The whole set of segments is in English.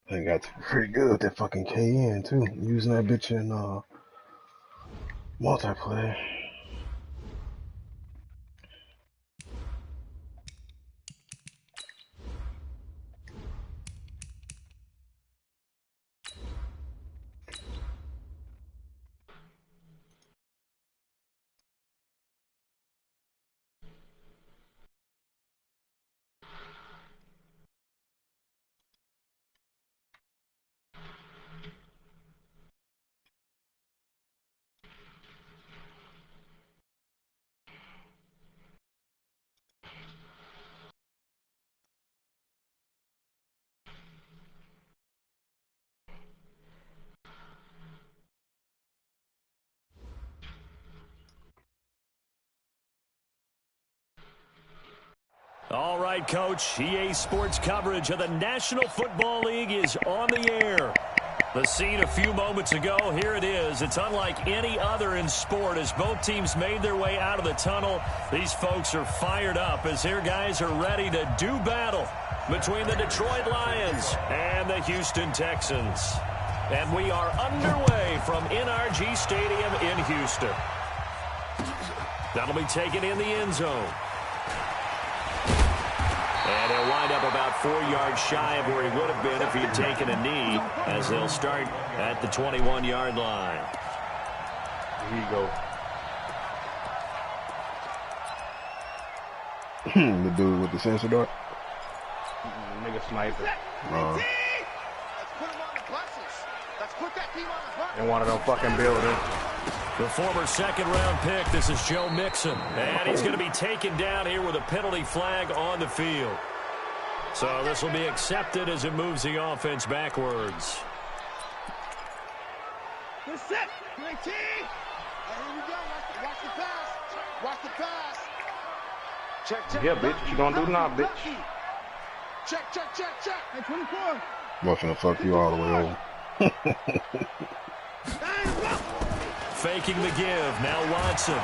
I got pretty good with that fucking KN too. Using that bitch in multiplayer. All right, Coach. EA Sports coverage of the National Football League is on the air. The scene a few moments ago, here it is. It's unlike any other in sport as both teams made their way out of the tunnel. These folks are fired up as their guys are ready to do battle between the Detroit Lions and the Houston Texans. And we are underway from NRG Stadium in Houston. That'll be taken in the end zone. And he'll wind up about 4 yards shy of where he would have been if he had taken a knee, as they'll start at the 21-yard line. Here you go. The dude with the sensor dart? Nigga sniper. Let's put him on the buses. Let's put that team on the bus. In one of them fucking buildings. The former second-round pick, this is Joe Mixon. And he's going to be taken down here with a penalty flag on the field. So this will be accepted as it moves the offense backwards. Good set. Great team. Here we go. Watch the pass. Watch the pass. Check. Yeah, bitch. What you gonna do now, bitch? Check. Hey, 24. I'm finna fuck you all the way over. Faking the give. Now Watson.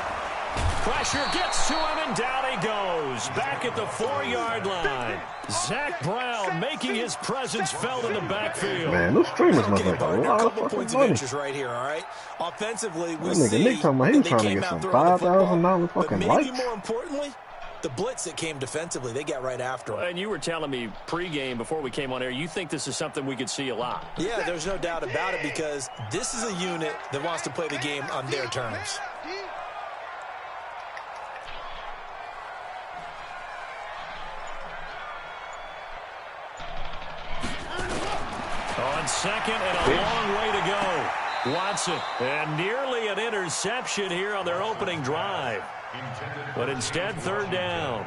Pressure gets to him, and down he goes. Back at the 4-yard line. Zach Brown making his presence felt in the backfield. Man, those streamers must make a partner, lot a of couple fucking points money. of interest right here, all right? Offensively, we That nigga see Nick talking about he was that trying to they get came some out throwing the $5,000 football, fucking but lights. maybe more importantly, the blitz that came defensively, they got right after him. And you were telling me pregame before we came on air, you think this is something we could see a lot. Yeah, there's no doubt about it because this is a unit that wants to play the game on their terms. On second and a long way to go. Watson, and nearly an interception here on their opening drive. But instead, third down.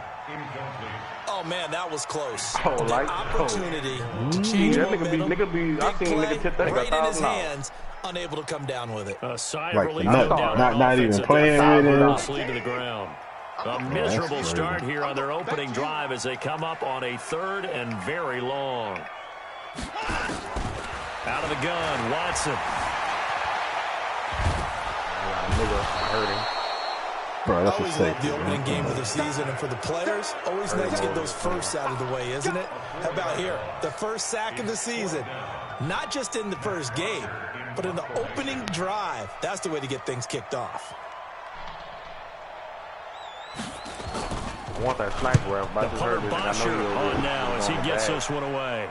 Oh, man, that was close. Oh, The like, opportunity to change that momentum. nigga be, I Big seen play, nigga tip that right in his $1,000. hands, unable to come down with it. A sigh of Like, relief not- no doubt on not even offense at playing their with it. $1,000 to the ground. A miserable crazy. start here on their opening drive as they come up on a third and very long. Out of the gun, Watson. Nigga, I heard him. Bro, that's a Always love safety, the opening man. game of the season, and for the players, always nice to get those firsts out of the way, isn't it? How about here? The first sack of the season. Not just in the first game, but in the opening drive. That's the way to get things kicked off. I want that sniper ref. I The just punter heard this. And I Bosher know on now as he gets this. this one away.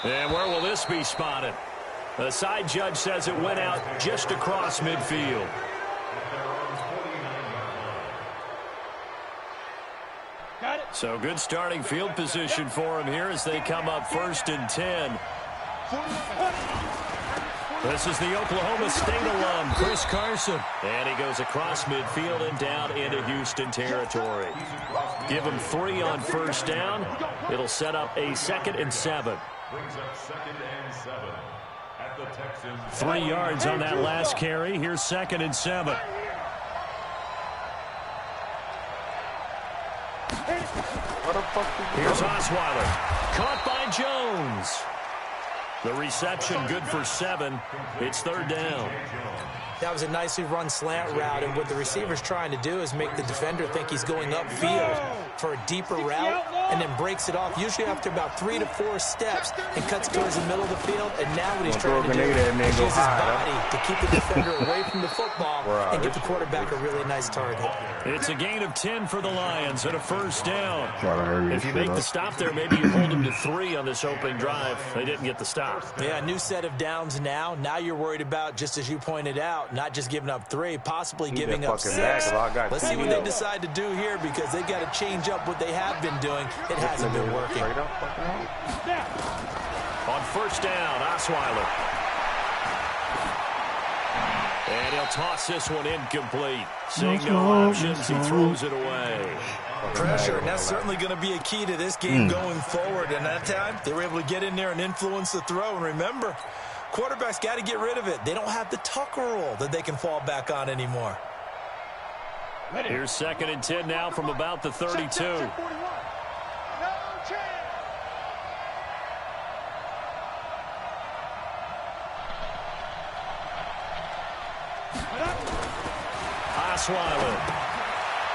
And where will this be spotted? The side judge says it went out just across midfield. So good starting field position for him here as they come up 1st and 10. This is the Oklahoma State alum, Chris Carson. And he goes across midfield and down into Houston territory. Give him 3 on first down. It'll set up a 2nd and 7. 3 yards on that last carry. Here's 2nd and 7. What the fuck is Here's Osweiler. Caught by Jones. The reception good for 7. It's 3rd down. That was a nicely run slant route, and what the receiver's trying to do is make the defender think he's going upfield for a deeper route and then breaks it off, usually after about 3 to 4 steps, and cuts towards the middle of the field. And now what he's trying to do is use his body to keep the defender away from the football and get the quarterback a really nice target. It's a gain of 10 for the Lions and a 1st down. If you make the stop there, maybe you hold them to 3 on this opening drive. They didn't get the stop. Yeah, new set of downs now. Now you're worried about, just as you pointed out, not just giving up 3, possibly giving up 6. Let's see what they decide to do here, because they've got to change up what they have been doing. It hasn't been working. On 1st down, Osweiler. And he'll toss this one incomplete. Seeing no options, he throws it away. Pressure, and that's certainly going to be a key to this game going forward. And that time, they were able to get in there and influence the throw. And remember, quarterbacks got to get rid of it. They don't have the Tucker rule that they can fall back on anymore. Here's 2nd and 10 now from about the 32. Osweiler.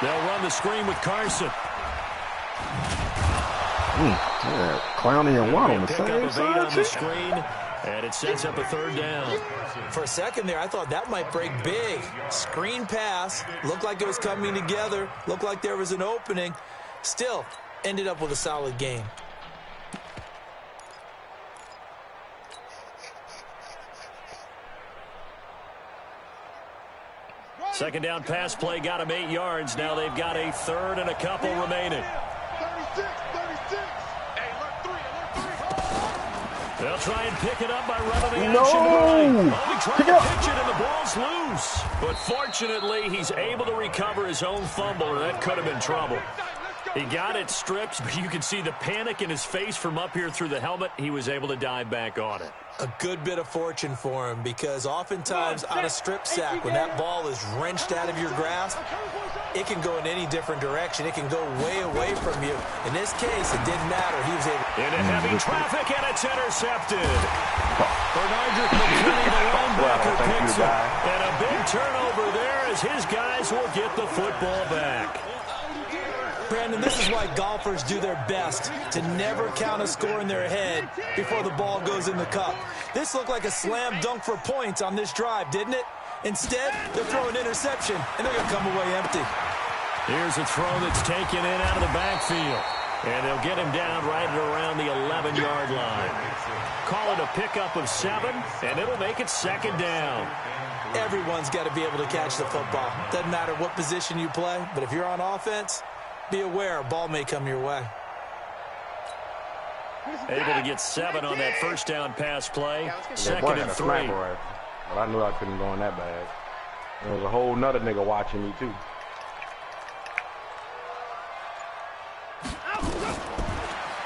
They'll run the screen with Carson. Yeah, Clowney and Watt on the same side. On the screen, and it sets up a 3rd down. For a second there, I thought that might break big. Screen pass. Looked like it was coming together. Looked like there was an opening. Still, ended up with a solid game. Second down pass play got him 8 yards. Now they've got a 3rd and a couple remaining. 36. Hey, look 3. They'll try and pick it up by running the action right. Oh, he tried to pitch it, and the ball's loose. But fortunately, he's able to recover his own fumble, or that could have been trouble. He got it stripped, but you can see the panic in his face from up here through the helmet. He was able to dive back on it. A good bit of fortune for him, because oftentimes on a strip sack, when that ball is wrenched out of your grasp, it can go in any different direction. It can go way away from you. In this case, it didn't matter. He was able into heavy traffic, and it's intercepted. Bernard McKinney, the linebacker, picks it. And a big turnover there as his guys will get the football back. Brandon, this is why golfers do their best to never count a score in their head before the ball goes in the cup. This looked like a slam dunk for points on this drive, didn't it? Instead, they're throwing interception, and they're going to come away empty. Here's a throw that's taken in out of the backfield. And they'll get him down right at around the 11-yard line. Call it a pickup of 7, and it'll make it 2nd down. Everyone's got to be able to catch the football. Doesn't matter what position you play, but if you're on offense, be aware a ball may come your way. Able to get 7 on that 1st down pass play. 2nd and 3. But I knew I couldn't go in that bag. There was a whole nother nigga watching me, too.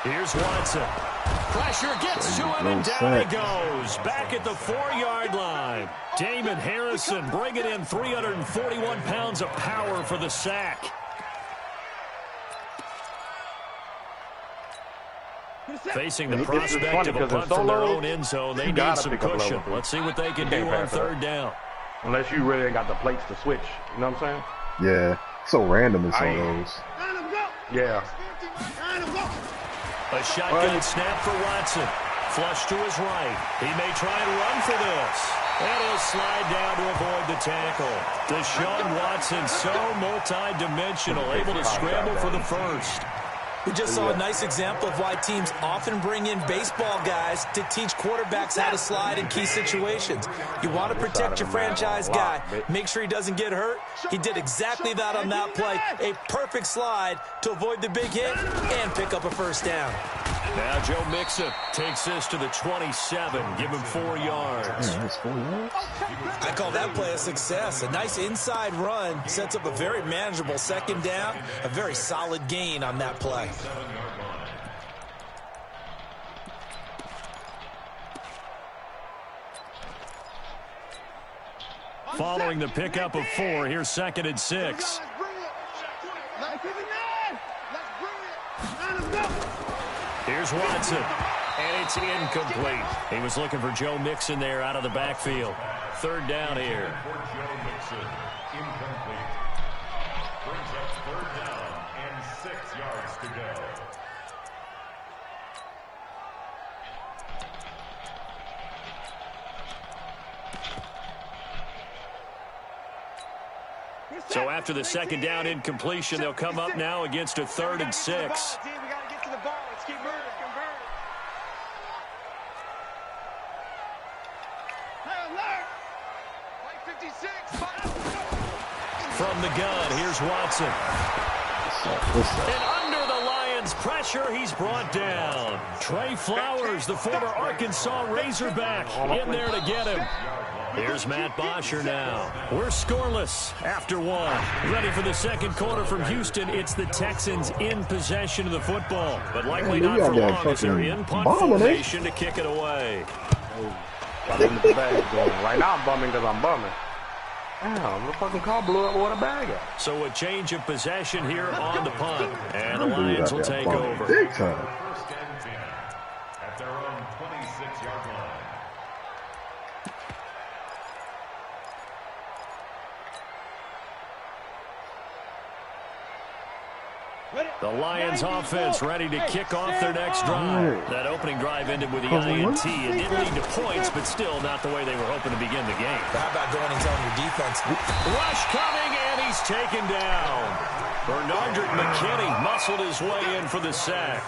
Here's Watson. Pressure gets to him, and down he goes. Back at the 4-yard line. Damon Harrison bringing in 341 pounds of power for the sack. Facing the prospect of a punt from their own end zone, they need some cushion. Let's see what they can do on 3rd down. Unless you really ain't got the plates to switch. You know what I'm saying? Yeah. So random in some of those. Yeah. A shotgun snap for Watson. Flush to his right. He may try and run for this. And he'll slide down to avoid the tackle. Deshaun Watson, so multi-dimensional, able to scramble for the 1st. We just saw a nice example of why teams often bring in baseball guys to teach quarterbacks how to slide in key situations. You want to protect your franchise guy. Make sure he doesn't get hurt. He did exactly that on that play. A perfect slide to avoid the big hit and pick up a 1st down. Now Joe Mixon takes this to the 27. Give him 4 yards. Yeah, that's 4 yards. I call that play a success. A nice inside run sets up a very manageable 2nd down. A very solid gain on that play. Following the pickup of 4, here's 2nd and 6. Here's Watson. And it's incomplete. He was looking for Joe Mixon there out of the backfield. Third down here. Incomplete. Brings up third down and 6 yards to go. So after the second down incompletion, they'll come up now against a 3rd and 6. We got to get to the ball. Let's keep moving. From the gun, here's Watson. And under the Lions' pressure, he's brought down. Trey Flowers, the former Arkansas Razorback, in there to get him. Here's Matt Bosher now. We're scoreless after 1. Ready for the second quarter from Houston. It's the Texans in possession of the football. But likely not for long as they're in punt formation to kick it away. Right now I'm bumming because I'm bumming. Damn, the fucking car blew up with a bag at. So a change of possession here on the punt. And the Lions will take over. Big time. First and 10 at their own 26-yard line. The Lions offense ready to kick off their next drive. That opening drive ended with the INT. It did lead to points, but still not the way they were hoping to begin the game. How about going and telling your defense? Rush coming, and he's taken down. Bernardrick McKinney muscled his way in for the sack.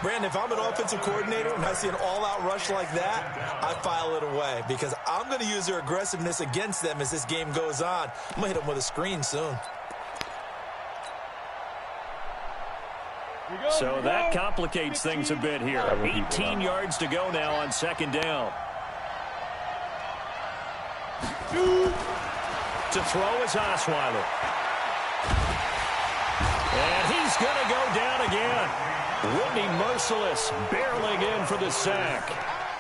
Brandon, if I'm an offensive coordinator and I see an all-out rush like that, I file it away because I'm going to use their aggressiveness against them as this game goes on. I'm going to hit them with a screen soon. So that complicates things a bit here. 18 yards to go now on second down. To throw is Osweiler. And he's going to go down again. Whitney Merciless barreling in for the sack.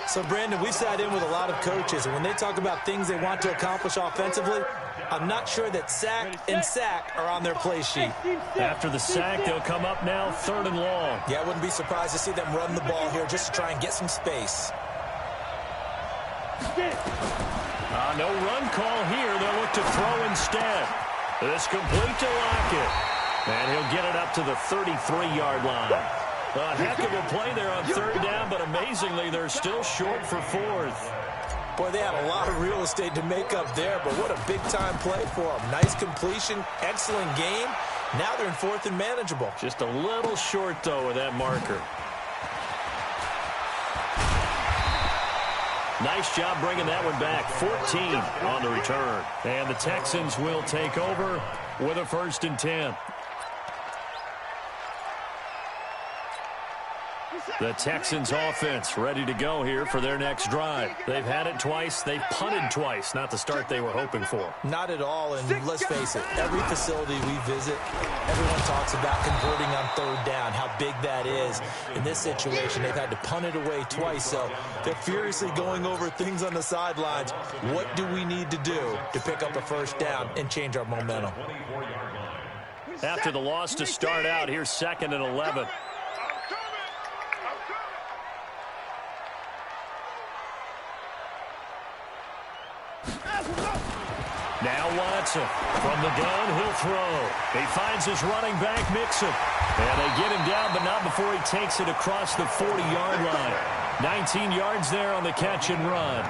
So, Brandon, we sat in with a lot of coaches, and when they talk about things they want to accomplish offensively, I'm not sure that sack and sack are on their play sheet. After the sack, they'll come up now 3rd and long. Yeah, I wouldn't be surprised to see them run the ball here just to try and get some space. No run call here. They'll look to throw instead. It's complete to Lockett. And he'll get it up to the 33-yard line. A heck of a play there on 3rd down, but amazingly, they're still short for 4th. Boy, they had a lot of real estate to make up there, but what a big-time play for them. Nice completion, excellent game. Now they're in 4th and manageable. Just a little short, though, with that marker. Nice job bringing that one back. 14 on the return. And the Texans will take over with a 1st and 10. The Texans offense ready to go here for their next drive. They've had it twice. They've punted twice. Not the start they were hoping for. Not at all, and let's face it, every facility we visit, everyone talks about converting on 3rd down, how big that is. In this situation, they've had to punt it away twice, so they're furiously going over things on the sidelines. What do we need to do to pick up a 1st down and change our momentum? After the loss to start out, here's 2nd and 11. Now Watson from the gun, he'll throw. He finds his running back, Mixon. And they get him down, but not before he takes it across the 40-yard line. 19 yards there on the catch and run.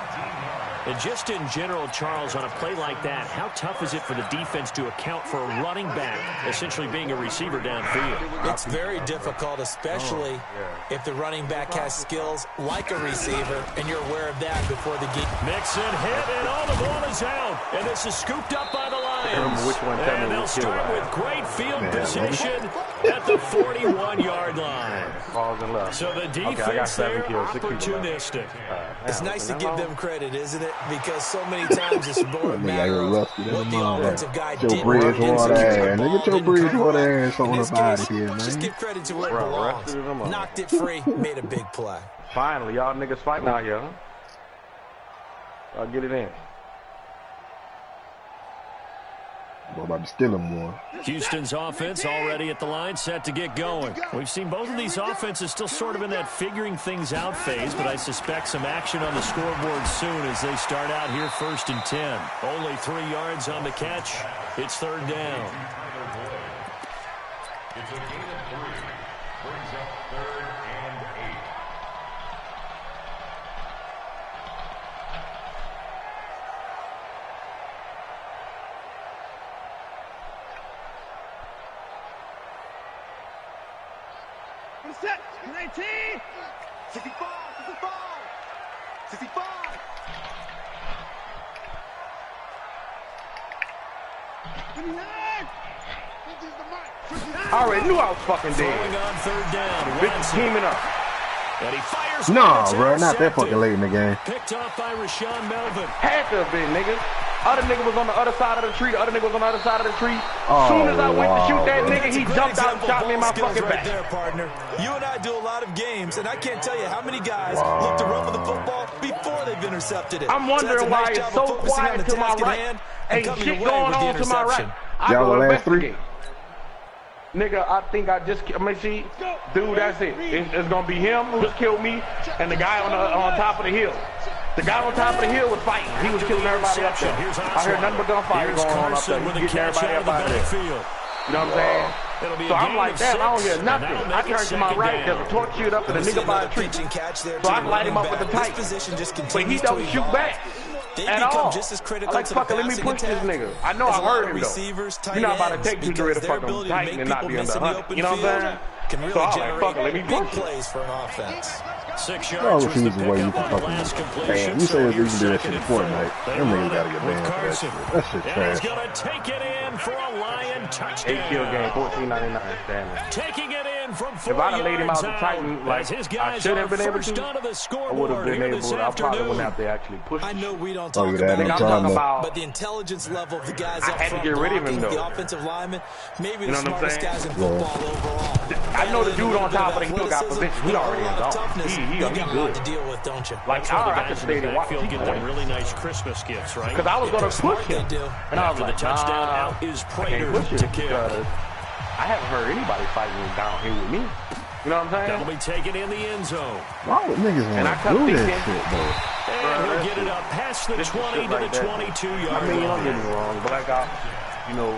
And just in general, Charles, on a play like that, how tough is it for the defense to account for a running back essentially being a receiver downfield? It's very difficult, especially if the running back has skills like a receiver, and you're aware of that before the game. Mixon hit, and all the ball is out. And this is scooped up by the Lions. And they'll start with great field position at the 41-yard line. So the defense there, opportunistic. It's nice to give them credit, isn't it? Because so many times it's more a matter of what the offensive guy did. Get your Bridgewater ass on up out of here, man. Just give credit to where it belongs. Knocked it free, made a big play. Finally, y'all niggas fighting out here, huh? I'll get it in. We're about to steal him one. Houston's offense already at the line, set to get going. We've seen both of these offenses still sort of in that figuring things out phase, but I suspect some action on the scoreboard soon as they start out here 1st and 10. Only 3 yards on the catch. It's 3rd down. It's a gain of 3. Brings up 3rd and 8. Set. 19. 65. 65. 65. I already knew I was fucking Throwing dead. on 3rd down. Bitch Watson. teaming up. And he fires. Nah, It's bro, not that intercepted. fucking late in the game. Picked off by Rashawn Melvin. Had to have been, niggas. Other nigga was on the other side of the tree. The other nigga was on the other side of the tree. Oh, Soon as I went to shoot that wow, nigga, he jumped out and shot me in my fucking right back. there, partner. You and I do a lot of games, and I can't tell you how many guys look to run for the football before they've intercepted it. I'm wondering why it's so quiet to my right. Ain't shit going on to my right. I Y'all go the last 3? investigate. Nigga, I think I just, let me see. Dude, that's it. It's going to be him who just killed me and the guy on top of the hill. The guy on top of the hill was fighting. He was killing everybody up there. I heard nothing but gunfire going on up there. He's getting everybody up out of there. You know what I'm saying? So I'm like, damn, I don't hear nothing. I turn to my right, there's a torch shoot up and a nigga by a tree. So I light him up with the tight. But he don't shoot back. At all. Just as critical Like, to fuck it, the let me passing push this attack. nigga. I know There's I a lot heard of him, receivers, though. tight You're not about to ends, take me to because the their fucking ability to tight make and not people be miss under in the 100. open You know what I'm field saying? can really So I was like, generate fuck it, let me big push it. plays for an offense. 6 Oh, yards was she the was the way you pickup can on the fucking last completion. ban. You say So if you here's can do that 2nd shit in and 4. Fortnite, They them run niggas gotta it get with banned for that Carson. shit. That shit And he's trash. going to take it in for a Lion touchdown. 8 kill game, 14.99. Damn it. Taking it in from 4 If I'd have laid him out yards the Titan, like as his I guys should are have been able first to, onto the I would have scoreboard been here able this to. I probably wouldn't afternoon. have to actually push. I know we don't Oh, talk you'd about have it, I'm no talking time, about. but the intelligence level of the guys I up had to front get rid of him, blocking though. the offensive linemen, maybe You the know what I'm smartest saying? guys in football overall. I know the dude on top of the Athleticism, hill got position. He already a is lot of off. toughness. He You got a lot good. to deal with, don't you? Like, That's why the I could guys in stay the to watch. backfield get them really nice Christmas gifts, right? Because I was going to Smart, push they him. do. And I was After the like, touchdown, nah, out is I Prater can't push to it kick. because I haven't heard anybody fighting down here with me. You know what I'm That'll saying? be taken in the end zone. Why would niggas And I want kept to do that thinking- shit, though? And he'll that's get it up past the This is 20 shit to like the that. 22-yard I mean, don't line. get me wrong. Black Ops, you know,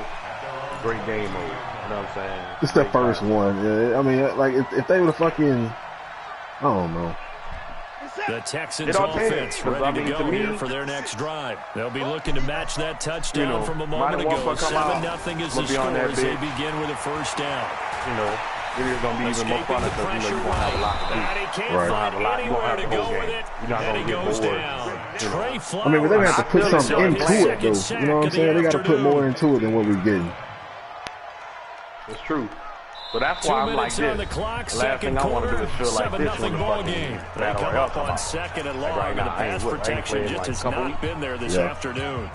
great game mode. You know what I'm saying? It's the Great first game. one. Yeah, I mean, like, if they would have fucking, I don't know. The Texans It all offense changes, 'cause, ready I to mean, go to me, here for their next drive. They'll be looking to match that touchdown You know, from a might moment as well ago. come out, 7-0 is we'll the be on score that as they bitch. begin with a first down. You know, it is going to be even more Escaping fun the because you know pressure you're going to have a lot to do. and he can't Right. find You're gonna have anywhere a to whole go with game. it. You're not And he gonna get goes bored. down. You know. Trey Flowers. I mean, but they would have to put I feel something his into second it, though. You know what I'm saying? They got to put more into it than what we're getting. It's true. So that's 2 why I'm like minutes on this. the clock, The last thing second I want to do quarter, is feel like this 7-0 when the ball fucking game. They battle come royale up come on out. 2nd and Like long, right and the now, I ain't pass played protection in just like a has couple not weeks. been there this Yeah. afternoon.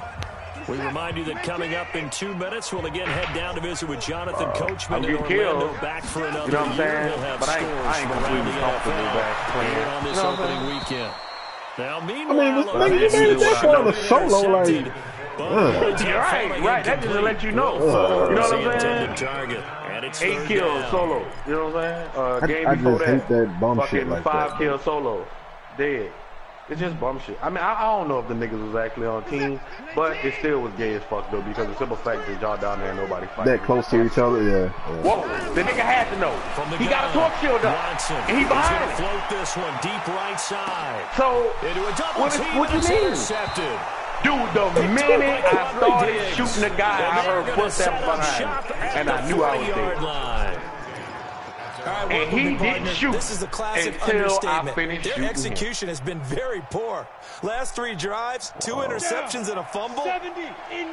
We remind you that coming up in 2 minutes, we'll again head down to visit with Jonathan Coachman in I'm getting Orlando, killed. back for another You know what I'm year. saying? He'll have But I scores ain't from around completely the comfortable NFL back playing. here on this You know what I'm opening saying? weekend. Now, I meanwhile, mean, this a nigga, you pass made it is that far on the been solo, like, intercepted, but ends up Right, falling right. That just to let you know. incomplete. You know what I'm The saying? intended target, and it's 8 third kills down. solo. You know what I'm saying? Game I before just that, hate that bum shit fucking like 5 that. kill solo. Dead. It's just bum shit. I mean, I don't know if the niggas was actually on team, but it still was gay as fuck though because the simple fact that y'all down there and nobody fighting. That close to each other, yeah. Whoa, the nigga had to know. From the He got a gun, torch shield up, Watson. and he He's behind gonna it. float this one deep right side. So, Into a double what team, you and it's mean? intercepted. Dude, the minute I started shooting the guy, I heard footsteps behind me, and I knew I was dead. Line. All right, And welcome he in, didn't partner. shoot This is a classic until I understatement. finished Their shooting him. execution has been very poor. Last 3 drives, 2 interceptions and a fumble.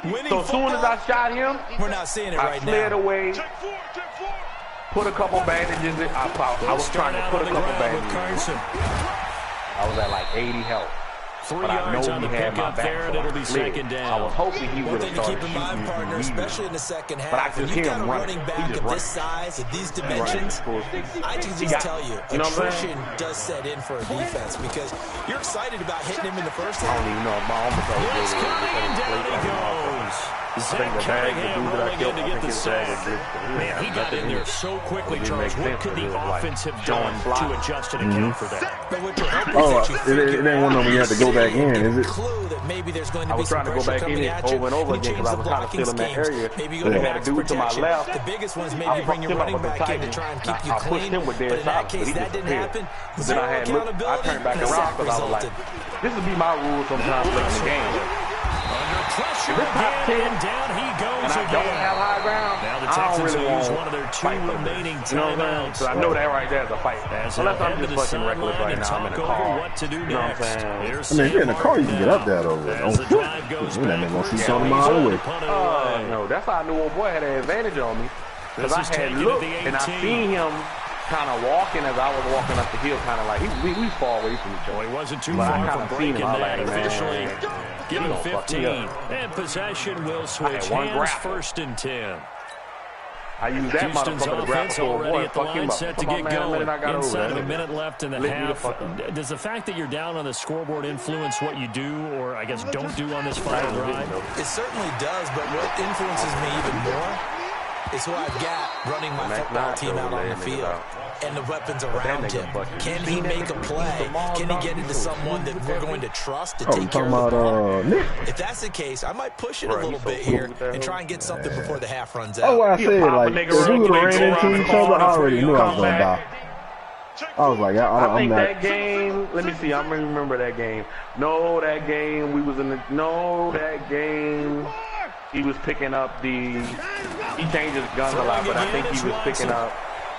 Winning So as soon as I shot him, we're not seeing it I right slid now. away, put a couple bandages in. I was trying to put a couple With bandages in. Carson. I was at like 80 health. 3 but I yards know on he the had my pickup back, there, and so it'll I be slid. second I down. was hoping he One would thing have to keep started in shooting mind, partner, immediately. especially in the second But I half, when just you've hear got a him running. running He back just of running. this size, of these He running dimensions, full speed. I can He just got, tell you, you know what I'm attrition saying? does set in for a defense because you're excited about hitting him in the first I half. don't even know if my almost Blitz coming, and down he goes. Zach Cunningham rolling in to get the sack. Man, he got in there so quickly, Charles. What could the offense have done to adjust and account for that? But what you're hoping is that you it figure ain't one of them you have to go back in, is it? clue that maybe there's going I to be was some trying to go pressure back in coming it at you, over and over and you again change because I the was kind of blocking still in that schemes. area. Maybe you But go he to had a max dude to my protection. left. The biggest one's I maybe bring fucked your him up running with the back in tight to end. try and keep you I pushed clean. him with dead But in that solid, but case, he that didn't disappeared. happen. But then I had looked, I turned back around because I was like, this would be my rule sometimes late in the game. Under pressure If it's top again, 10, and down he goes and I again. don't have high ground, Now the I don't Texans really will want use to one of their 2 fight for this. remaining You know what I'm saying? timeouts. So I know that right there is a fight. As Unless he'll I'm head to just the fucking reckless sideline right and now. I'm in talk a car. over what to do You know what I'm next. saying? Here's I mean, if you're in the Sam car, you can get Martin up there, though. now. On As the foot, drive goes you ain't gonna see backwards, something a he's mile going away. to punt it away. No, that's how I knew old boy had an advantage on me. Because This I is had taken at looked, the and I 18. seen him kind of walking as I was walking up the hill, kind of like, we far away from each Well, other. he wasn't too But I far kinda from seen him. breaking I was that like, man, officially. Give he him gonna fuck me 15. up. And possession will switch one hands grapple. first and 10. I used that Houston's motherfucker to grab offense before already boy, at the fuck him line up. set to Come on, get man, going. minute I got Inside over of a that. minute left in the Lit me the half. fuck up. Does the fact that you're down on the scoreboard influence what you do, or I guess don't do on this final drive? It certainly does, but what influences me even more is who I've got running my football team out on the field and the weapons around him. Can he make a play? Can he get into someone that we're going to trust to Oh, you take care talking of the ball? about Nick? If that's the case, I might push it a Bro, little he's so bit cool here with that and try hoe. and get something before the half runs That's why out. I said, like, if we would have ran into each other, I already knew I was going to die. I was like, I I'm think not. that game, let me see, I'm going to remember that game. No, that game, we was in the, no, that game, he was picking up the, he changed his guns a lot, but I think he was picking up,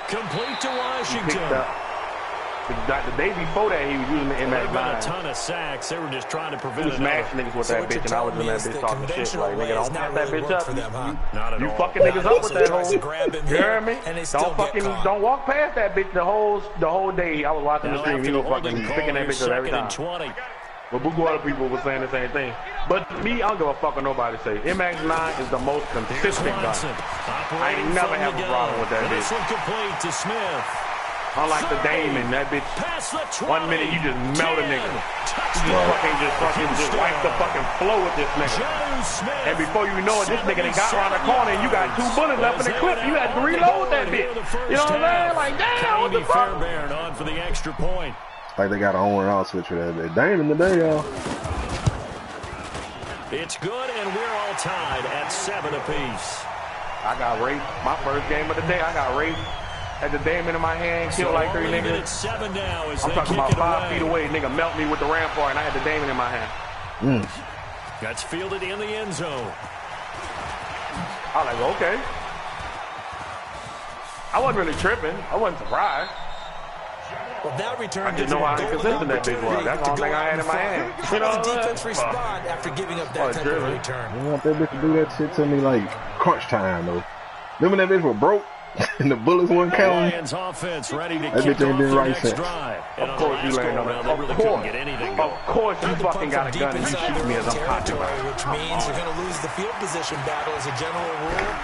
Complete to he Washington. picked up, the day before that, he was using the There have been a MX-9. ton of sacks. They were just trying to He prevent was another. smashing niggas with So that what you're bitch, and I was telling in me that is bitch the talking shit. conventional Like, way nigga, has don't not pass that really bitch worked up. for them, huh? Not at You all. fucking niggas up with that Tries hoe. to grab him You here, hear me? and they still Don't get fucking, caught. don't walk past that bitch the whole day. I was watching the Now stream. after He the was fucking holding call, picking that here's bitch up every second time. and 20. But buku other people were saying the same thing. But me, I don't give a fuck what nobody say. MX-9 is the most consistent gun. Watson I ain't never have a problem with that and this bitch. one complete to Smith. Unlike the Damon, that bitch, Past the 20. 1 minute you just melt a 10. nigga. Touchdown. You fucking just wipe the fucking flow with this nigga. Joe Smith. And before you know it, this nigga done got around the corner and you got 2 bullets left in the clip. You had to reload that bitch. You know what I'm saying? Like, damn, what the fuck? Fairbairn on for the extra point. Like they got an on and off switch for that. Damn in the day, y'all. It's good, and we're all tied at 7 apiece. I got raped. My first game of the day, I got raped. Had the Damon in my hand, killed like 3 Only niggas. at 7 now as I'm they talking kick about it 5 away. feet away. Nigga melt me with the rampart, and I had the Damon in my hand. That's fielded in the end zone. I was like, okay. I wasn't really tripping. I wasn't surprised. Well, that return I didn't know how inconsistent that bitch was. That's the only thing I had in my hand. How You know does the what I'm defense saying? respond after giving up that type of driven. return? I want that bitch to do that shit to me like crunch time, though. Remember that bitch was broke and the bullets weren't The counting? Lions offense ready to That kick bitch ain't off been the right next since. drive. And Of on the course you last land on go-around, it. they Of really couldn't course. get anything Of going. course you Tried to fucking punt got a from gun deep and you inside shoot me their as own I'm popping. territory, which means you're going to lose the field position battle as a general rule.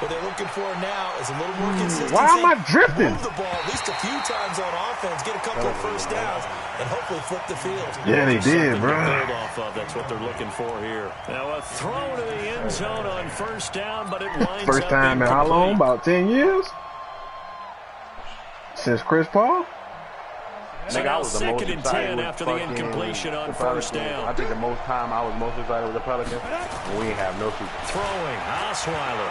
What they're looking for now is a little more consistency. Why am I drifting? Move the ball at least a few times on offense, get a couple of first downs, and hopefully flip the field. Yeah, they Something did, bro. to build off of. That's what they're looking for here. Now a throw to the end zone on first down, but it winds First up time in how long? incomplete. About 10 years? Since Chris Paul? So Nigga, I now was the most second and excited 10 with after the fucking incompletion on the first Pelicans. down. I think the most time I was most excited with the Pelicans, and we ain't have no super. Throwing, Osweiler.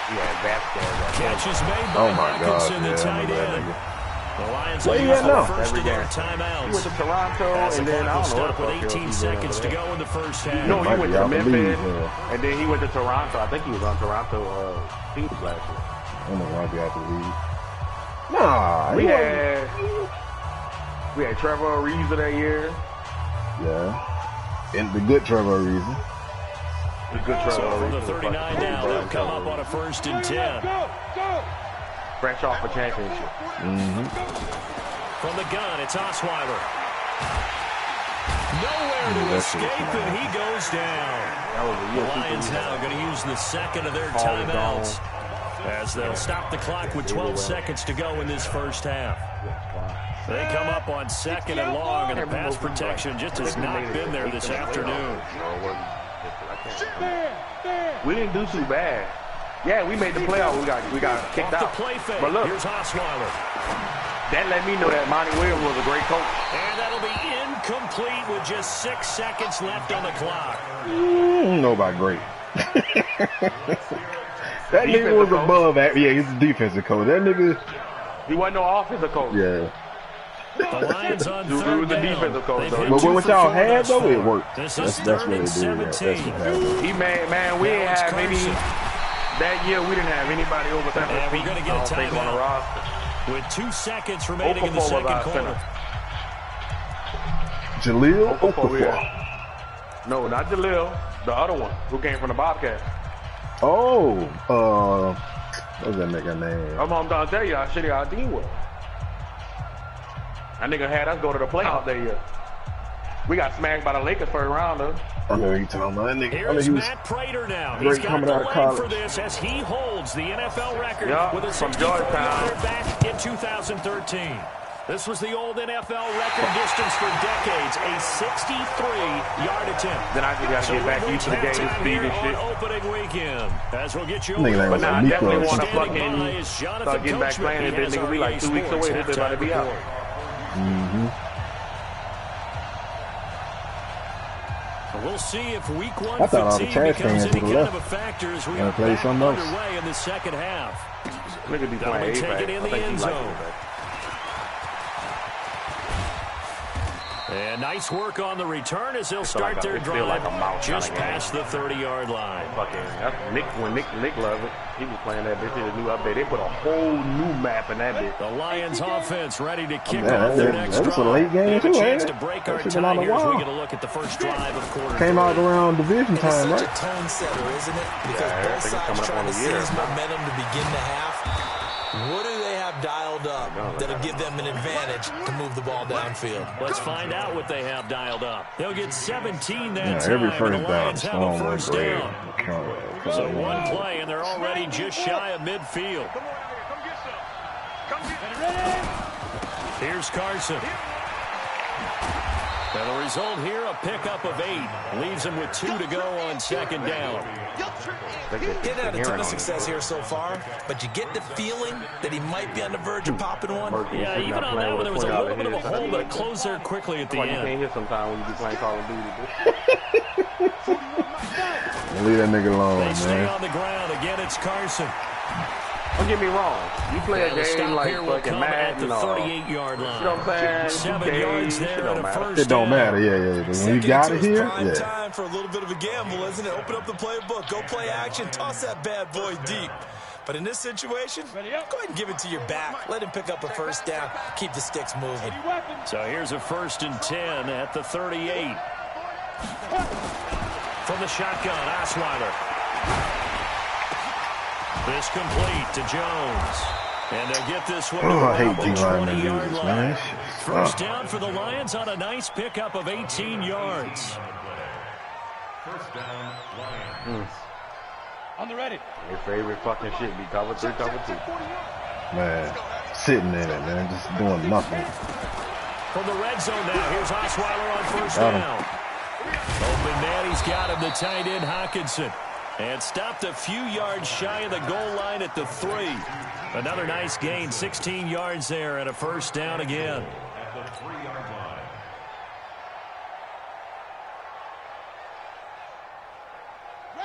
We had Vasquez. Catch is made by Oh my God, Hawkinson, the yeah, tight I remember that end. nigga. The Lions Where will you use at the now? first of Every their game. He went timeouts. to Toronto, As the and then clock I will don't know what stop the with fuck 18 else he was doing seconds to over there. go in the first half. No, he Might went be to out the league, Memphis, yeah. and then he went to Toronto. I think he was on Toronto teams last year. I don't know why I be out the league. Nah, We he wasn't. had Trevor Ariza that year. Yeah. And the good Trevor reason. The good Trevor So from the Ariza. 39 now, they'll come up on a first and 10. Fresh off a championship. From the gun, it's Osweiler. nowhere to escape, and he goes down. The Lions now going to use the second of their timeouts as they'll stop the clock with 12 seconds to go in this first half. They come up on second and long, and the pass protection just has not been there this afternoon. We didn't do too bad. Yeah, we made the playoff. We got kicked out. But look, here's Osweiler. That let me know that Monty Williams was a great coach. And that'll be incomplete with just 6 seconds left on the clock. Nobody great. That nigga was above that. Yeah, he's a defensive coach. That nigga. He wasn't no offensive coach. Yeah. The Lions on Dude, he was a defensive coach, though. But what y'all had, though, it worked. That's what it did. He man, we ain't have any. That year, we didn't have anybody over 7 feet. We're going to get a timeout on the roster with 2 seconds remaining in the second quarter. Jaleel Okafor. No, not Jaleel. The other one who came from the Bobcats. Oh, what's that nigga name? I'm trying to tell you how shitty our team was. That nigga had us go to the playoffs that year. We got smashed by the Lakers first round, though. I know you talking about that nigga. Here's Matt Prater now. He's got the leg for this as he holds the NFL record with a 64-yarder back in 2013. This was the old NFL record distance for decades, a 63-yard attempt. Then I just got to get back used to the game speed and shit. Opening weekend, as we'll get you but now I definitely want to fucking start getting back playing it. Nigga, we like 2 weeks away. This is about to be out. We'll see if week 1 fatigue becomes any kind of a factor as we are back underway in the second half. Nigga be playing take it in the end zone. And nice work on the return as they'll start their drive just past the 30-yard line. When Nick loved it, he was playing that bitch in a new update. They put a whole new map in that bitch. The Lions offense ready to kick off their next drive. That's a late game too, a chance to break our tie here as we get a look at the first drive of quarter. Came out around division time, right? It's such a tone setter, isn't it? Because both sides trying to seize momentum to begin the half. What do they have dialed up that'll give them an advantage to move the ball downfield? Let's find out what they have dialed up. They'll get 17 that time. Every first the Lions have a first down. So one play, and they're already just shy of midfield. Here's Carson. And the result here, a pickup of 8. Leaves him with 2 to go on second down. Didn't have a ton of success here so far, but you get the feeling that he might be on the verge of popping one. Yeah, even on that one, there was a little bit of a hole, but it closed there quickly at the end. You can't hit sometime when you be playing Call of Duty. Leave that nigga alone, man. They stay on the ground. Again, it's Carson. Don't get me wrong. You play a game like fucking at the 38-yard line. You know what I'm saying? 7 yards there and a first It don't matter, yeah. When you got it here, time for a little bit of a gamble, isn't it? Open up the playbook, go play action, toss that bad boy deep. But in this situation, go ahead and give it to your back. Let him pick up a first down. Keep the sticks moving. So here's a 1st and 10 at the 38. From the shotgun, Osweiler. This complete to Jones. And they'll get this one I hate the 20-yard line. First down for the Lions on a nice pickup of 18 yards. First down, Lions. On the ready. Your favorite fucking shit be cover 3, cover 2. Man, sitting in it, man, just doing nothing. From the red zone now, here's Osweiler on first down. Open man, he's got him, the tight end Hawkinson. And stopped a few yards shy of the goal line at the 3. Another nice gain, 16 yards there and a first down again. At the 3-yard line.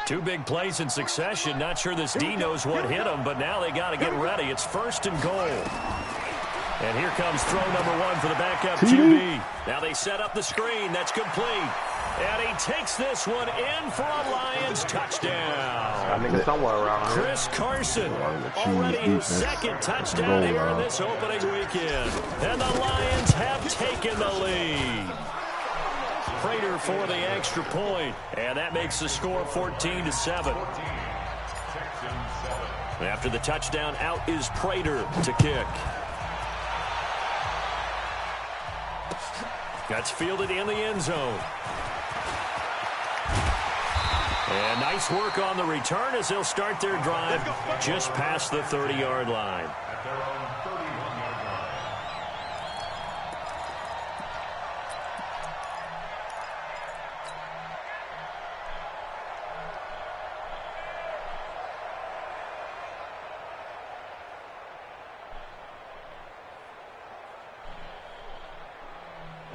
Two big plays in succession. Not sure this D knows what hit him, but now they got to get ready. It's 1st and goal. And here comes throw number 1 for the backup QB. Now they set up the screen. That's complete. And he takes this one in for a Lions touchdown. I think somewhere around here. Chris Carson, already his 2nd touchdown here in this opening weekend. And the Lions have taken the lead. Prater for the extra point. And that makes the score 14-7. After the touchdown, out is Prater to kick. That's fielded in the end zone. And nice work on the return as they'll start their drive just past the 30-yard line. At their own 31-yard line.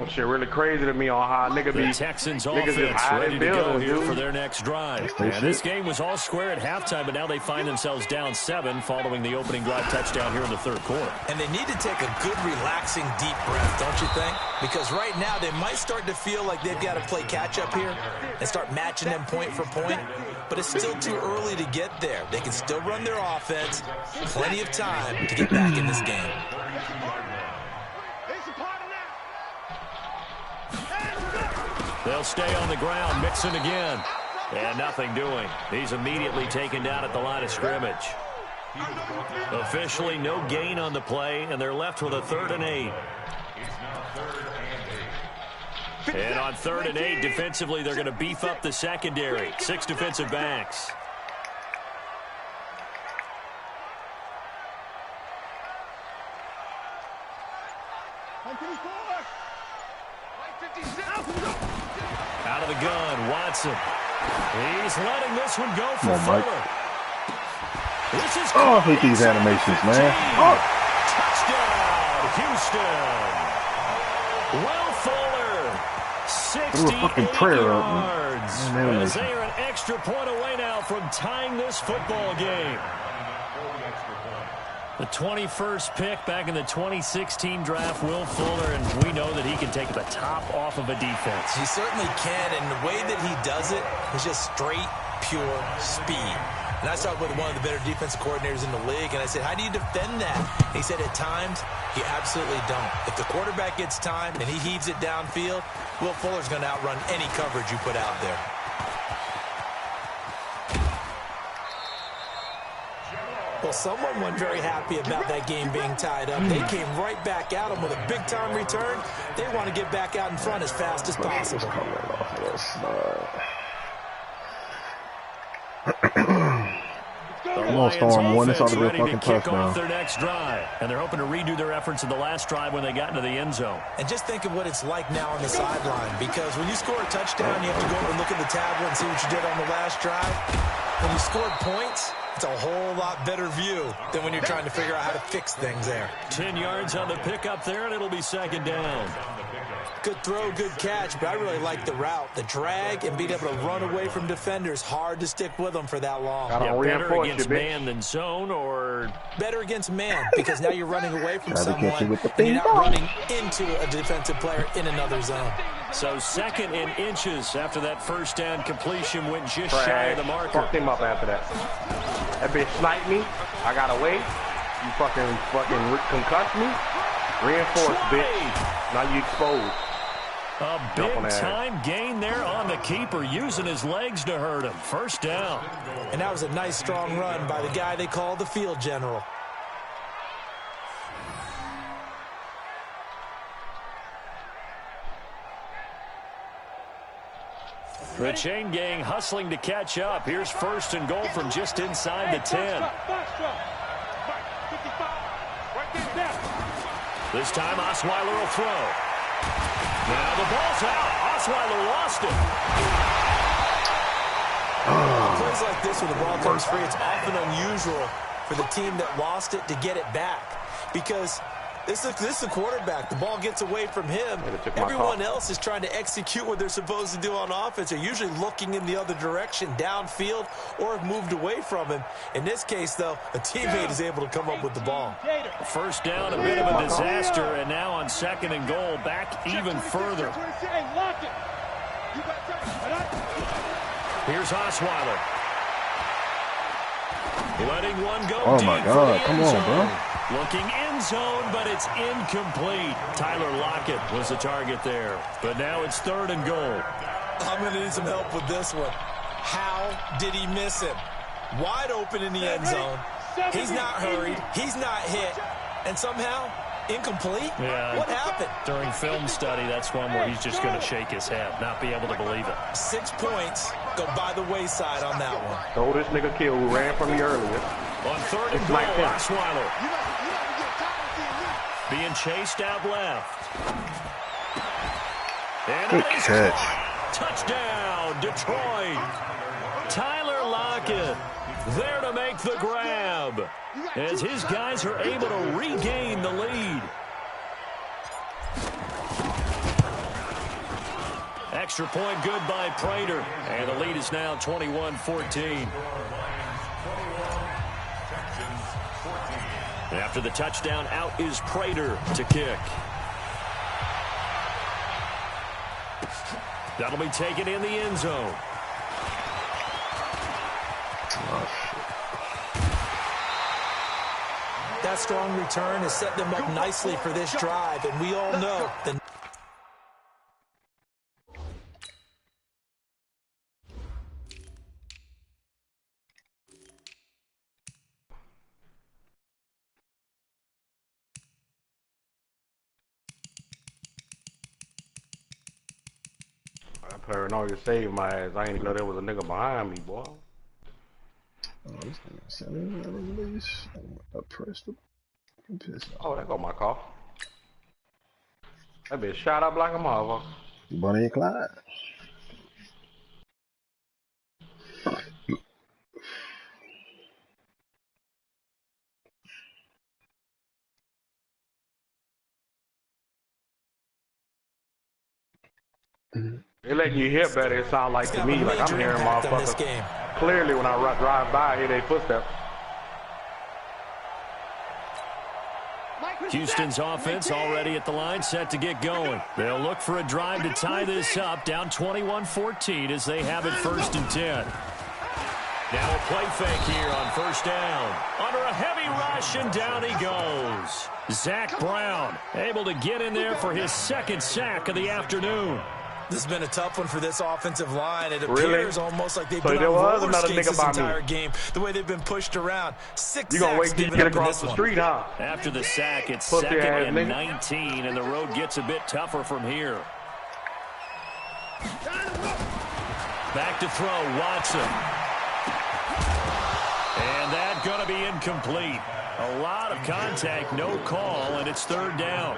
That shit really crazy to me on how nigga be. The Texans niggas offense just ready to go building, here dude. for their next drive. And this game was all square at halftime, but now they find themselves down 7 following the opening drive touchdown here in the third quarter. And they need to take a good, relaxing, deep breath, don't you think? Because right now they might start to feel like they've got to play catch-up here and start matching them point for point. But it's still too early to get there. They can still run their offense. Plenty of time to get back in this game. They'll stay on the ground, Mixon again. And nothing doing. He's immediately taken down at the line of scrimmage. Officially no gain on the play, and they're left with a 3rd and 8. And on 3rd and 8, defensively, they're going to beef up the secondary. 6 defensive backs. Out of the gun, Watson. He's letting this one go for Fuller. This is I hate these animations, man. Oh. Touchdown, Houston. Will Fuller, 68 yards. As they are an extra point away now from tying this football game. The 21st pick back in the 2016 draft, Will Fuller, and we know that he can take the top off of a defense. He certainly can, and the way that he does it is just straight, pure speed. And I started with one of the better defensive coordinators in the league, and I said, how do you defend that? And he said, at times, you absolutely don't. If the quarterback gets time and he heaves it downfield, Will Fuller's going to outrun any coverage you put out there. Well, someone wasn't very happy about that game being tied up. They came right back at him with a big-time return. They want to get back out in front as fast as possible. Almost on one. It's ought to be a fucking touchdown. Their next drive, and they're hoping to redo their efforts in the last drive when they got into the end zone. And just think of what it's like now on the sideline, because when you score a touchdown, you have to go over and look at the tablet and see what you did on the last drive. When you scored points, it's a whole lot better view than when you're trying to figure out how to fix things there. 10 yards on the pickup there, and it'll be 2nd down. Good throw, good catch, but I really like the route. The drag and being able to run away from defenders, hard to stick with them for that long. Yeah, better against man than zone, or better against man, because now you're running away from someone and you're not running into a defensive player in another zone. So 2nd and inches after that first down completion went just shy of the marker. Fucked him up after that. That bitch sniped me. I got away. You fucking concussed me. Reinforced, bitch. Now you exposed. A big-time gain there on the keeper, using his legs to hurt him. 1st down. And that was a nice, strong run by the guy they call the field general. The chain gang hustling to catch up. Here's 1st and goal from just inside the 10. This time, Osweiler will throw. Now the ball's out. Osweiler lost it. Plays like this when the ball comes free, it's often unusual for the team that lost it to get it back. Because this is the quarterback. The ball gets away from him. Everyone else is trying to execute what they're supposed to do on offense. They're usually looking in the other direction, downfield, or have moved away from him. In this case, though, a teammate is able to come up with the ball. 1st down, a bit of a disaster, and now on 2nd and goal, back even further. Here's Osweiler. Letting one go Oh, deep my God. Come on, bro. Looking end zone, but it's incomplete. Tyler Lockett was the target there. But now it's 3rd and goal. I'm going to need some help with this one. How did he miss him? Wide open in the end zone. He's not hurried. He's not hit. And somehow, Incomplete? Yeah. What happened? During film study, that's one where he's just going to shake his head, not be able to believe it. 6 points go by the wayside on that one. So this nigga Kill who ran from me earlier. On 3rd and goal, Osweiler being chased out left. And Good that is catch. caught. Touchdown, Detroit. Tyler Lockett there to make the grab as his guys are able to regain the lead. Extra point good by Prater, and the lead is now 21-14. After the touchdown, out is Prater to kick. That'll be taken in the end zone. That strong return has set them up nicely for this drive, and we all know the Paranoia saved my ass. I ain't know there was a nigga behind me, boy. Oh, this thing is sending a release. I pressed it. I'm pissed off. Oh, there go my car. That bitch shot up like a motherfucker. Bonnie and Clyde. They letting you hear better. It sound like to me like I'm hearing motherfuckers. Clearly, when I drive by, I hear their footsteps. Houston's offense already at the line, set to get going. They'll look for a drive to tie this up, down 21-14 as they have it 1st and 10. Now a play fake here on 1st down. Under a heavy rush, and down he goes. Zach Brown able to get in there for his 2nd sack of the afternoon. This has been a tough one for this offensive line. It Really? appears almost like they've So been there on was roller another skates nigga this by entire me. game. The way they've been pushed around. 6 You gonna wait sacks till you given get up in across this the one. street, huh? After the sack, it's Pussy 2nd ass and nigga. 19, and the road gets a bit tougher from here. Back to throw, Watson. And that's going to be incomplete. A lot of contact, no call, and it's 3rd down.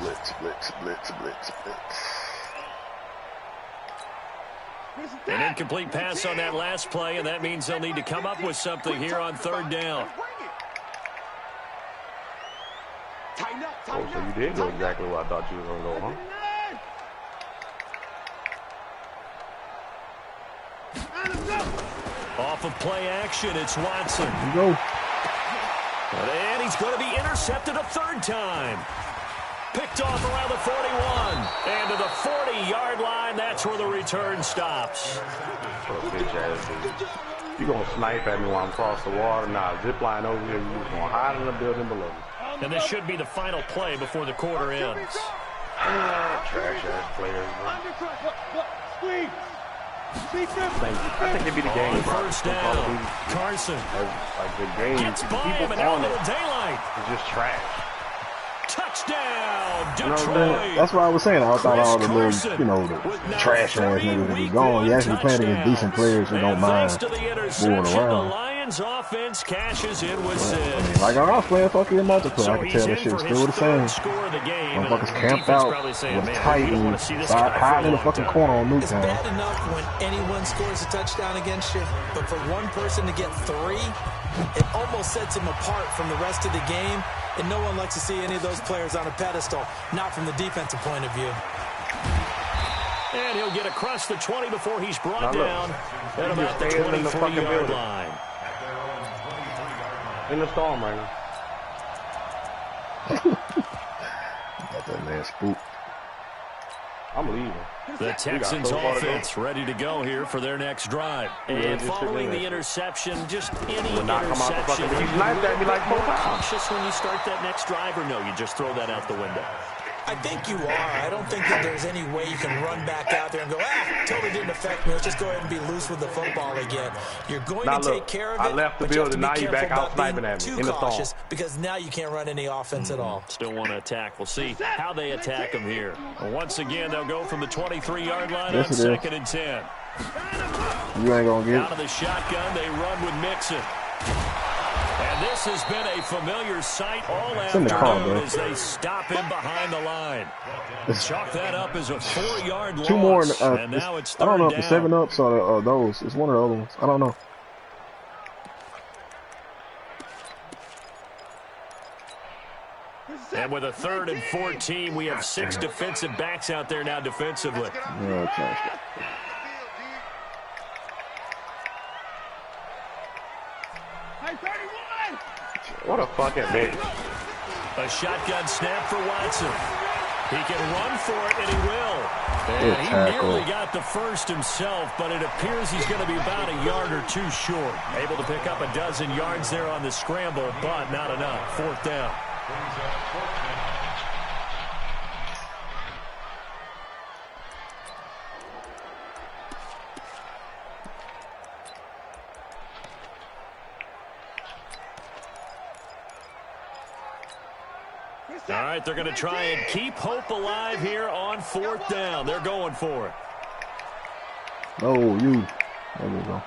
Blitz, blitz, blitz, blitz, blitz. An incomplete pass on that last play, and that means they'll need to come up with something here on 3rd down. Oh, so you did go exactly where I thought you were going to go, huh? Off of play action, it's Watson. Go. And he's going to be intercepted a 3rd time. Picked off around the 41. And to the 40-yard line, that's where the return stops. Oh, bitch ass dude. You gonna snipe at me while I'm across the water? Nah, zip line over here. You just gonna hide in the building below me. And this should be the final play before the quarter ends. Trash ass players, bro. I think it'd be the game, On bro. 1st down, Carson Like the game, gets by him, people and now a on little it daylight. is just trash. Touchdown, You know what I'm Detroit. saying? That's what I was saying. I thought all the Carson little, you know, with the now trash ass 3 niggas would be week gone. one You actually playing against decent players who touchdowns. don't And mind thanks to the moving interception, the around. Lions offense cashes in with I 6. mean, like I was playing fucking multiplayer, So I could he's tell that in shit for was his still the 3rd same. score of the game. Motherfuckers and camped defense out, probably saying, was man, tight, we don't want and to see this guy hiding in for a the long fucking time. corner on It's Newtown. bad enough when anyone scores a touchdown against you, but for one person to get 3, it almost sets him apart from the rest of the game, and no one likes to see any of those players on a pedestal, not from the defensive point of view. And he'll get across the 20 before he's brought Now look, down at about the standing in the fucking 23-yard building. line. In the storm right now. Got that man spooked. I'm leaving. The Texans so far to go. offense ready to go here for their next drive. And just following sitting the there. interception, just any Would not come out the interception. fucking- he sniped at me like 4 times. Cautious when you start that next drive, or no, you just throw that out the window? I think you are. I don't think that there's any way you can run back out there and go, totally didn't affect me. Let's just go ahead and be loose with the football again. You're going Now to look, take care of it, I left the but you have to building, be now you careful back out about sniping being at me too in the cautious because now you can't run any offense at all. Still want to attack. We'll see how they attack him here. Once again, they'll go from the 23-yard line on 2nd and 10. You ain't going to get Out of the shotgun, they run with Mixon. And this has been a familiar sight all afternoon as they stop him behind the line. Chalk that up as a 4-yard loss. 2 more. And now it's 3rd I don't know if down. the 7-ups or those. It's one of the other ones. I don't know. And with a 3rd and 14, we have 6 defensive backs out there now defensively. What a fucking bitch. A shotgun snap for Watson. He can run for it, and he will. And he nearly got the first himself, but it appears he's going to be about a yard or 2 short. Able to pick up a dozen yards there on the scramble, but not enough. 4th down. All right, they're going to try and keep hope alive here on 4th down. They're going for it. Oh, you. There we go.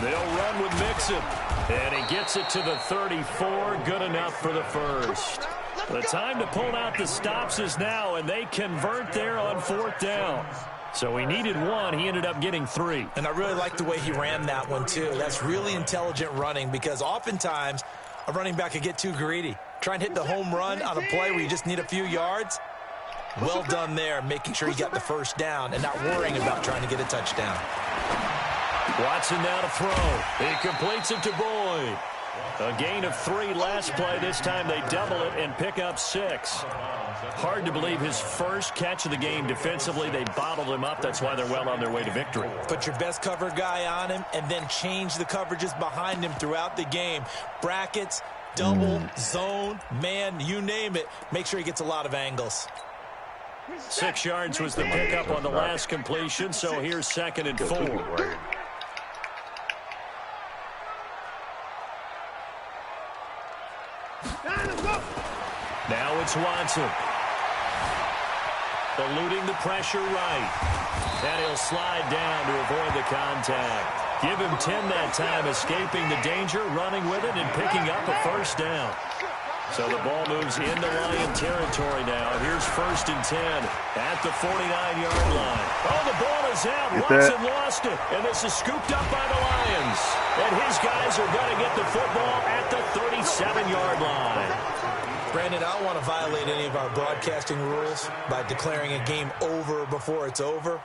They'll run with Mixon. And he gets it to the 34. Good enough for the first. The time to pull out the stops is now, and they convert there on 4th down. So he needed 1. He ended up getting 3. And I really like the way he ran that one, too. That's really intelligent running because oftentimes a running back could get too greedy. Try and hit the home run on a play where you just need a few yards. Well done there, making sure you got the first down and not worrying about trying to get a touchdown. Watson now to throw. He completes it to Boyd. A gain of 3 last play. This time they double it and pick up 6. Hard to believe his first catch of the game defensively. They bottled him up. That's why they're well on their way to victory. Put your best cover guy on him and then change the coverages behind him throughout the game. Brackets, double, zone, man, you name it. Make sure he gets a lot of angles. 6 yards was the pickup on the last completion, so here's 2nd and 4. Now it's Watson. Eluding the pressure right. And he'll slide down to avoid the contact. Give him 10 that time, escaping the danger, running with it, and picking up a first down. So the ball moves into Lion territory now. Here's 1st and 10 at the 49-yard line. Oh, the ball is out. Watson lost it, and this is scooped up by the Lions. And his guys are going to get the football at the 37-yard line. Brandon, I don't want to violate any of our broadcasting rules by declaring a game over before it's over.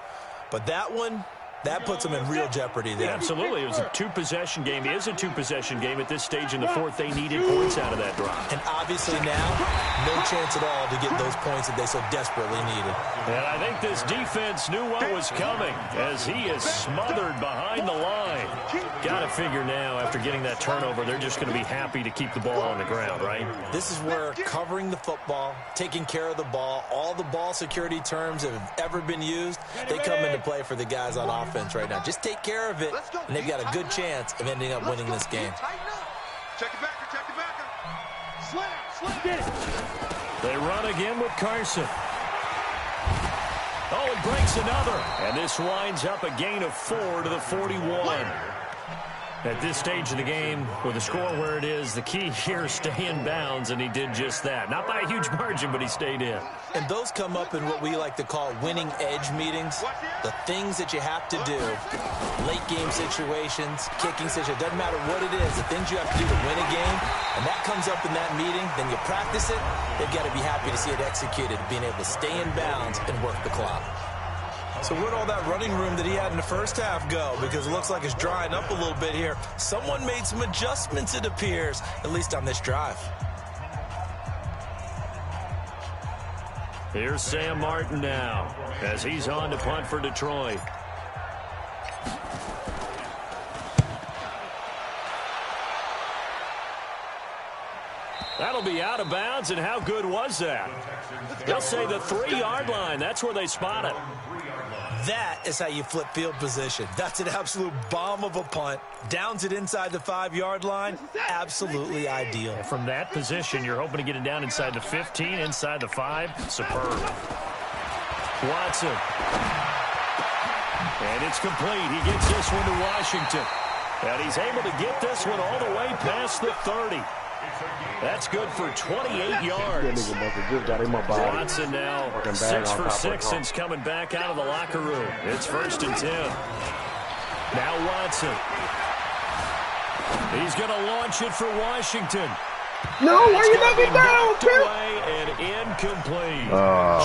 But that one, that puts them in real jeopardy there. Yeah, absolutely. It was a 2-possession game. It is a 2-possession game. At this stage in the 4th, they needed points out of that drive. And obviously now, no chance at all to get those points that they so desperately needed. And I think this defense knew what was coming as he is smothered behind the line. Got to figure now, after getting that turnover, they're just going to be happy to keep the ball on the ground, right? This is where covering the football, taking care of the ball, all the ball security terms that have ever been used, they come into play for the guys on offense right now. Just take care of it, and they've got a good chance of ending up winning this game. Check it back, check it back. Slam, get it. They run again with Carson. Oh, it breaks another. And this winds up a gain of 4 to the 41. At this stage of the game, with the score where it is, the key here is stay in bounds, and he did just that. Not by a huge margin, but he stayed in. And those come up in what we like to call winning edge meetings. The things that you have to do, late game situations, kicking situations, doesn't matter what it is, the things you have to do to win a game, and that comes up in that meeting, then you practice it, they've got to be happy to see it executed, being able to stay in bounds and work the clock. So where'd all that running room that he had in the first half go? Because it looks like it's drying up a little bit here. Someone made some adjustments, it appears, at least on this drive. Here's Sam Martin now as he's on to punt for Detroit. That'll be out of bounds, and how good was that? They'll say the 3-yard line. That's where they spot it. That is how you flip field position. That's an absolute bomb of a punt. Downs it inside the 5-yard line. Absolutely ideal. And from that position, you're hoping to get it down inside the 15, inside the 5. Superb. Watson. And it's complete. He gets this one to Washington. And he's able to get this one all the way past the 30. That's good for 28 yards. Watson now 6 for 6 since coming back out of the locker room. It's 1st and 10. Now Watson. He's going to launch it for Washington. No, why you let me down, Bill? And incomplete.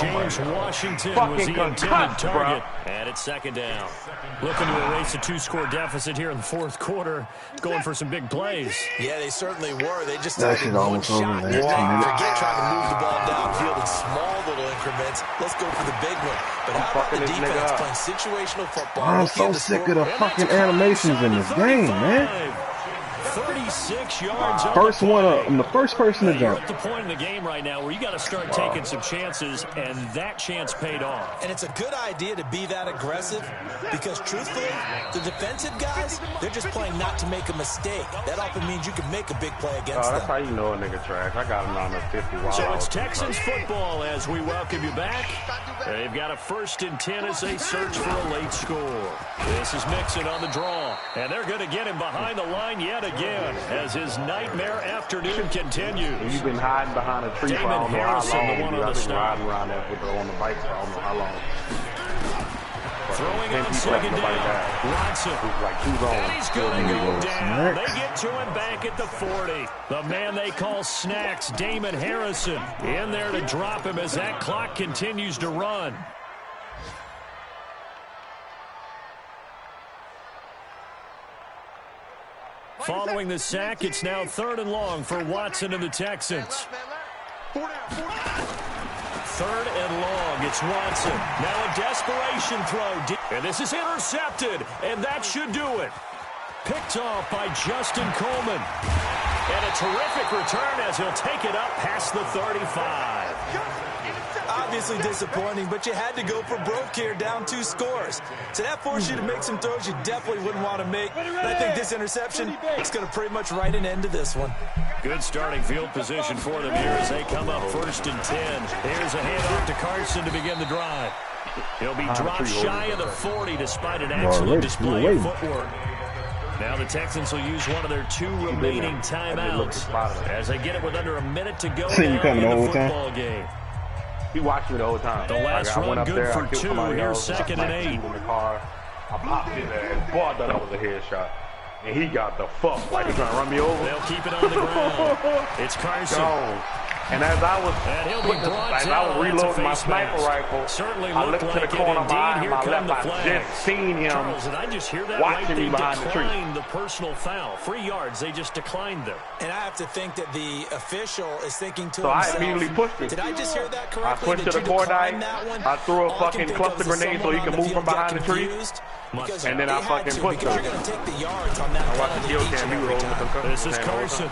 James Oh, Washington was the intended target. And it's 2nd down. Looking to erase a 2-score deficit here in the 4th quarter. Going for some big plays. Yeah, they certainly were. They just that started shit one almost over, shot. man. Forget trying to move the ball downfield in small little increments. Let's go for the big one. But how about the defense playing situational football? I'm so sick of the fucking animations in this game, man. 36 yards. First one up. I'm the first person to You're jump. at the point in the game right now where you got to start taking some chances, and that chance paid off. And it's a good idea to be that aggressive because, truthfully, the defensive guys, they're just playing not to make a mistake. That often means you can make a big play against them. That's how you know a nigga trash. I got him on the 50. So it's Texans football as we welcome you back. They've got a 1st and 10 as they search for a late score. This is Mixon on the draw, and they're going to get him behind the line yet again as his nightmare afternoon continues. You've been hiding behind a tree for I don't know how long. The one on the stop. Riding around that with on the bike for I don't know how long. Throwing on 2nd down. Watson. And he's going to go down. They get to him back at the 40. The man they call Snacks, Damon Harrison, in there to drop him as that clock continues to run. Following the sack, it's now 3rd and long for Watson and the Texans. 3rd and long, it's Watson. Now a desperation throw. And this is intercepted, and that should do it. Picked off by Justin Coleman. And a terrific return as he'll take it up past the 35. Obviously disappointing, but you had to go for broke here, down 2 scores. So that forced you to make some throws you definitely wouldn't want to make. And I think this interception is going to pretty much write an end to this one. Good starting field position for them here as they come up 1st and 10. Here's a handoff to Carson to begin the drive. He'll be dropped shy of the 40 despite an excellent display of footwork. Now the Texans will use one of their 2 remaining timeouts as they get it with under a minute to go See you coming in the the whole time? football game. He watched me the whole time. The last I went run up good there, for I killed 2. somebody Here's else, 2nd and 8. In the car, I popped in there, and boy, I thought that was a headshot. And he got the fuck like he's trying to run me over. They'll keep it on the ground. It's Carson. Gone. And as I was reloading my sniper rifle, Certainly I looked to the corner of my eye and my left. I just seen him Charles, did I just hear that watching right? me behind the tree. The personal foul. 3 yards. They just declined them. And I have to think that the official is thinking to So himself, I immediately pushed it. did I just hear that I correctly? pushed to the coordinate. I threw a fucking cluster grenade so he can move from behind the tree. And then I fucking pushed him. You're going to take the yards on that. I watched the kill cam. He was holding the concussion. This is Carson.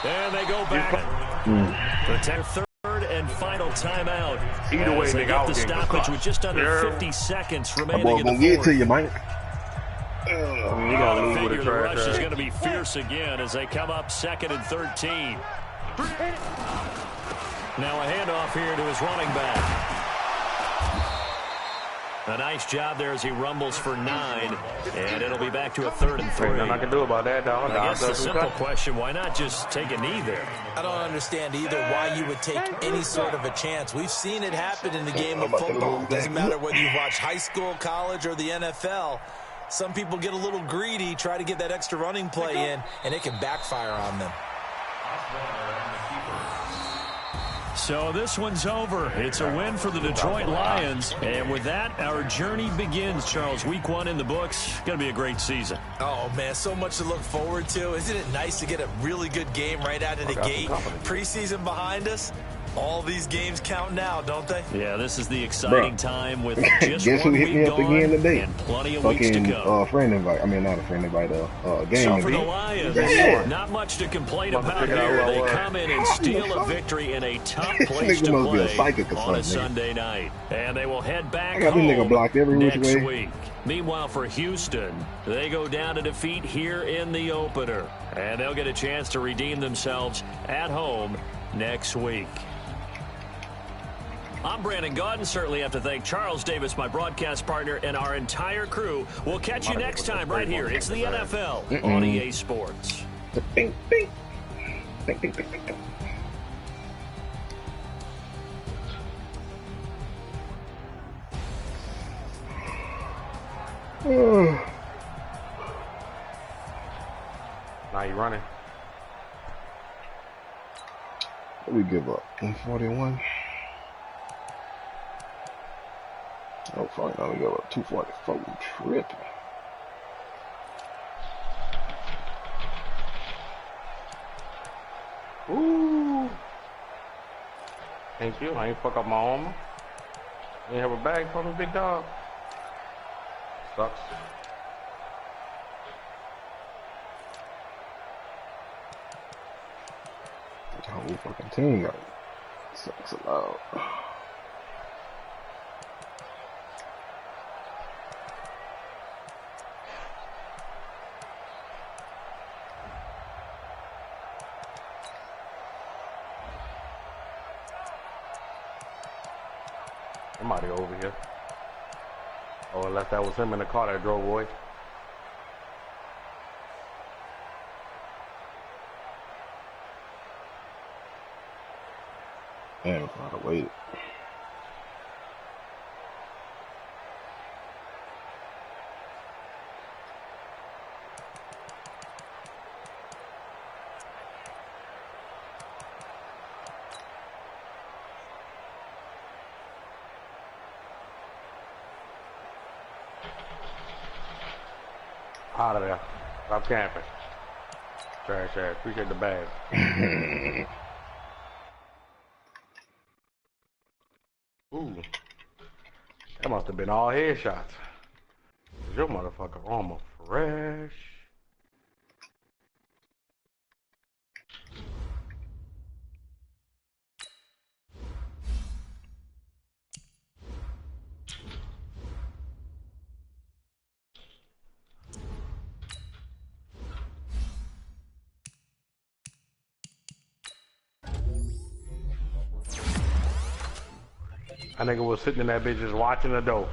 And they go back. The 3rd and final timeout. Either way, they nigga, get the stoppage with just under 50 seconds remaining in the 4th. Get to you, Mike. You gotta lose with a The trash rush is tag. going to be fierce again as they come up 2nd and 13. Now a handoff here to his running back. A nice job there as he rumbles for 9, and it'll be back to a 3rd and 3. Ain't nothing I can do about that, dog. I guess the simple question, why not just take a knee there? I don't understand either why you would take any sort of a chance. We've seen it happen in the game of football. Doesn't matter whether you've watched high school, college, or the NFL. Some people get a little greedy, try to get that extra running play in, and it can backfire on them. So this one's over. It's a win for the Detroit Lions. And with that, our journey begins, Charles. Week 1 in the books. Going to be a great season. Oh, man, so much to look forward to. Isn't it nice to get a really good game right out of the gate? Preseason behind us. All these games count now, don't they? Yeah, this is the exciting time with just Guess who one hit me week up gone again today? and plenty of weeks to Fucking go. friend invite. I mean, not a friend invite. Game So for the invite. Lions, Yeah. not much to complain Must have about figured out who here. I They was. come in and steal a victory in a tough place Nigga to must be a play psychic or on a something, nigga. Sunday night. And they will head back I got this nigga home blocked every which next way. week. Meanwhile, for Houston, they go down to defeat here in the opener. And they'll get a chance to redeem themselves at home next week. I'm Brandon Gaudin. Certainly have to thank Charles Davis, my broadcast partner, and our entire crew. We'll catch you next time right here. It's the NFL on EA Sports. Bing, bing. Bing, bing, bing, bing, bing. Now you running. What we give up? 141. Oh fuck! Now we give up 244. We tripping. Ooh. Thank you. I ain't fuck up my armor. You ain't have a bag for me, big dog. Sucks. The whole fucking team got it. Sucks allowed. Somebody over here. Oh, unless that was him in the car that drove away. Damn, if I'd have waited. Out of there. Stop camping. Trash ass. Appreciate the bag. Ooh. That must have been all headshots. Your motherfucker armor fresh. That nigga was sitting in that bitch just watching the door.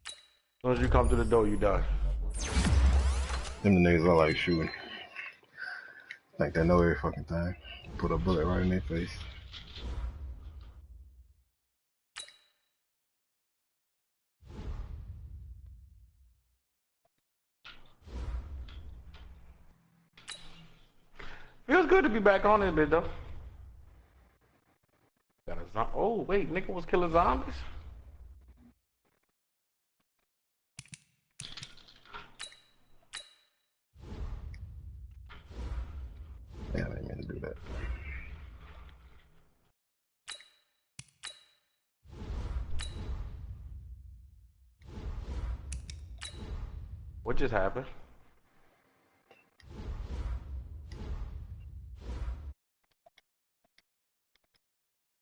As soon as you come to the door, you done. Them the niggas I like shooting. Think they know every fucking thing. Put a bullet right in their face. Feels good to be back on this bit though. Got a oh wait, nigga was killing zombies? Yeah, I didn't mean to do that. What just happened?